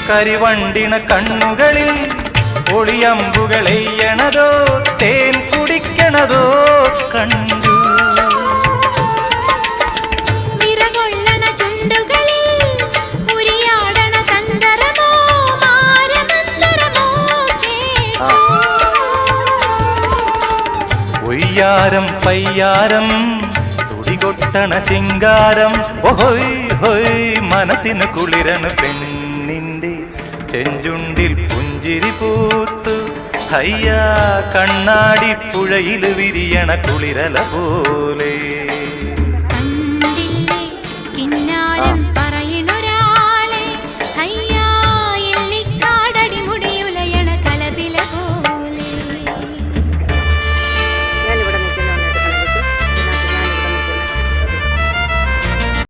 കരിവണ്ടിണ കണ്ണുകളിൽ ഒളിയമ്പുകളെയ്യണതോ തേൻ കുടിക്കണതോ കണ്ടു. ഒയ്യാരം പയ്യാരം തുടികൊട്ടണ ശിങ്കാരം ഓഹോയ് ഹോയ് മനസ്സിന് കുളിരണ് പെണ്ണിൻ്റെ ചെഞ്ചുണ്ടിൽ പുഞ്ചിരി പൂത്തു. ഹയ്യാ കണ്ണാടി പുഴയിൽ വിരിയണ കുളിരല പോലെ.